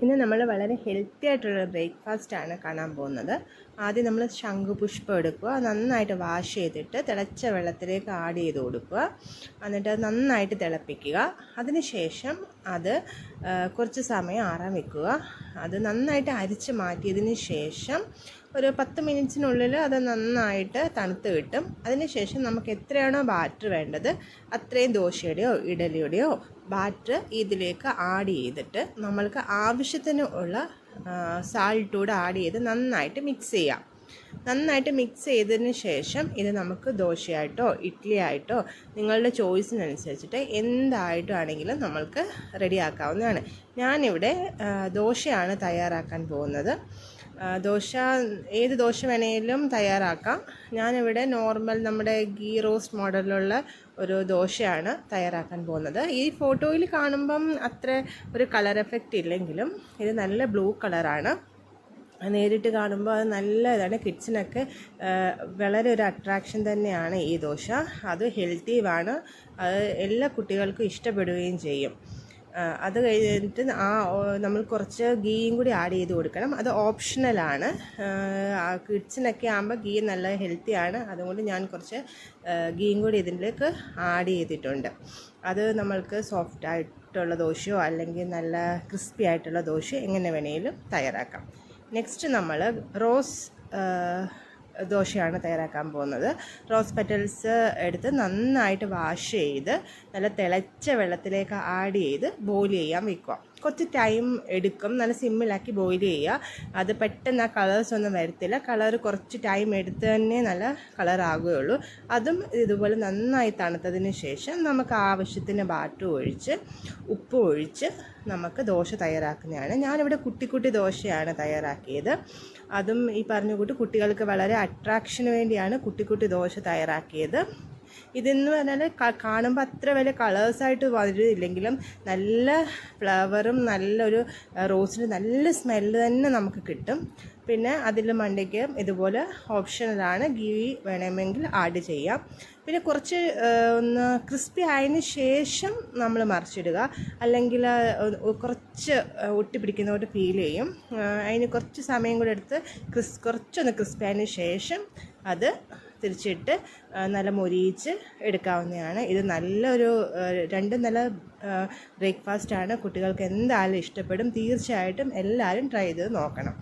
ഇന്ന് നമ്മൾ വളരെ ഹെൽത്തി ആയിട്ടുള്ള ബ്രേക്ക്ഫാസ്റ്റാണ് കാണാൻ പോകുന്നത്. ആദ്യം നമ്മൾ ശംഖുപുഷ്പം എടുക്കുക, നന്നായിട്ട് വാഷ് ചെയ്തിട്ട് തിളച്ച വെള്ളത്തിലേക്ക് ആഡ് ചെയ്ത് കൊടുക്കുക. എന്നിട്ട് അത് നന്നായിട്ട് തിളപ്പിക്കുക. അതിനുശേഷം അത് കുറച്ച് സമയം ആറാൻ വെക്കുക. അത് നന്നായിട്ട് അരിച്ച് മാറ്റിയതിന് ശേഷം ഒരു 10 മിനിറ്റ്സിനുള്ളിൽ അത് നന്നായിട്ട് തണുത്ത് കിട്ടും. അതിനുശേഷം നമുക്ക് എത്രയാണോ ബാറ്റർ വേണ്ടത് അത്രയും ദോശയുടെയോ ഇഡലിയുടെയോ ബാറ്റർ ഇതിലേക്ക് ആഡ് ചെയ്തിട്ട് നമ്മൾക്ക് ആവശ്യത്തിന് ഉള്ള സാൾട്ട് കൂടെ ആഡ് ചെയ്ത് നന്നായിട്ട് മിക്സ് ചെയ്യാം. നന്നായിട്ട് മിക്സ് ചെയ്തതിന് ശേഷം ഇത് നമുക്ക് ദോശയായിട്ടോ ഇഡ്ഡലി ആയിട്ടോ നിങ്ങളുടെ ചോയ്സിനനുസരിച്ചിട്ട് എന്തായിട്ടും ആണെങ്കിലും നമ്മൾക്ക് റെഡിയാക്കാവുന്നതാണ്. ഞാനിവിടെ ദോശയാണ് തയ്യാറാക്കാൻ പോകുന്നത്. ഏത് ദോശ വേണമെങ്കിലും തയ്യാറാക്കാം. ഞാനിവിടെ നോർമൽ നമ്മുടെ ഗീ റോസ്റ്റ് മോഡലിലുള്ള ഒരു ദോശയാണ് തയ്യാറാക്കാൻ പോകുന്നത്. ഈ ഫോട്ടോയിൽ കാണുമ്പം അത്ര ഒരു കളർ എഫക്റ്റ് ഇല്ലെങ്കിലും ഇത് നല്ല ബ്ലൂ കളറാണ്. നേരിട്ട് കാണുമ്പോൾ അത് നല്ല ഇതാണ്. കിഡ്സിനൊക്കെ വളരെ ഒരു അട്രാക്ഷൻ തന്നെയാണ് ഈ ദോശ. അത് ഹെൽത്തിയുമാണ്. അത് എല്ലാ കുട്ടികൾക്കും ഇഷ്ടപ്പെടുകയും ചെയ്യും. അത് കഴിഞ്ഞിട്ട് നമ്മൾ കുറച്ച് ഗീയും കൂടി ആഡ് ചെയ്ത് കൊടുക്കണം. അത് ഓപ്ഷണലാണ്. കിഡ്സിനൊക്കെ ആകുമ്പോൾ ഗീ നല്ല ഹെൽത്തിയാണ്. അതുകൊണ്ട് ഞാൻ കുറച്ച് ഗീയും കൂടി ഇതിലേക്ക് ആഡ് ചെയ്തിട്ടുണ്ട്. അത് നമ്മൾക്ക് സോഫ്റ്റ് ആയിട്ടുള്ള ദോശയോ അല്ലെങ്കിൽ നല്ല ക്രിസ്പി ആയിട്ടുള്ള ദോശയോ എങ്ങനെ വേണമെങ്കിലും തയ്യാറാക്കാം. നെക്സ്റ്റ് നമ്മൾ റോസ് ദോശയാണ് തയ്യാറാക്കാൻ പോകുന്നത്. റോസ് പെറ്റൽസ് എടുത്ത് നന്നായിട്ട് വാഷ് ചെയ്ത് നല്ല തിളച്ച വെള്ളത്തിലേക്ക് ആഡ് ചെയ്ത് ബോയിൽ ചെയ്യാൻ വെക്കുക. കുറച്ച് ടൈം എടുക്കും. നല്ല സിമ്മിലാക്കി ബോയിൽ ചെയ്യുക. അത് പെട്ടെന്ന് ആ കളേഴ്സ് ഒന്നും വരത്തില്ല. കളർ കുറച്ച് ടൈം എടുത്ത് തന്നെ നല്ല കളറാകുകയുള്ളൂ. അതും ഇതുപോലെ നന്നായി തണുത്തതിന് ശേഷം നമുക്ക് ആവശ്യത്തിന് ബാറ്റർ ഒഴിച്ച് ഉപ്പ് ഒഴിച്ച് നമുക്ക് ദോശ തയ്യാറാക്കുന്നതാണ്. ഞാനിവിടെ കുട്ടി ദോശയാണ് തയ്യാറാക്കിയത്. അതും ഈ പറഞ്ഞ കൂട്ട് കുട്ടികൾക്ക് വളരെ അട്രാക്ഷന് വേണ്ടിയാണ് കുട്ടി ദോശ തയ്യാറാക്കിയത്. ഇതെന്ന് പറഞ്ഞാൽ കാണുമ്പോൾ അത്ര വലിയ കളേഴ്സായിട്ട് വരില്ലെങ്കിലും നല്ല ഫ്ലേവറും നല്ലൊരു റോസിന് നല്ല സ്മെല്ല് തന്നെ നമുക്ക് കിട്ടും. പിന്നെ അതിൽ മണ്ടയ്ക്ക് ഇതുപോലെ ഓപ്ഷണലാണ്. ഗീ വേണമെങ്കിൽ ആഡ് ചെയ്യാം. പിന്നെ കുറച്ച് ഒന്ന് ക്രിസ്പി ആയതിന് ശേഷം നമ്മൾ മറിച്ചിടുക. അല്ലെങ്കിൽ കുറച്ച് ഒട്ടിപ്പിടിക്കുന്നതായിട്ട് ഫീൽ ചെയ്യും. അതിന് കുറച്ച് സമയം കൂടെ എടുത്ത് കുറച്ചൊന്ന് ക്രിസ്പി ആയതിന് ശേഷം അത് തിരിച്ചിട്ട് നല്ല മൊരിയിച്ച് എടുക്കാവുന്നതാണ്. ഇത് നല്ലൊരു രണ്ടും നല്ല ബ്രേക്ക്ഫാസ്റ്റാണ്. കുട്ടികൾക്ക് എന്തായാലും ഇഷ്ടപ്പെടും. തീർച്ചയായിട്ടും എല്ലാവരും ട്രൈ ചെയ്ത് നോക്കണം.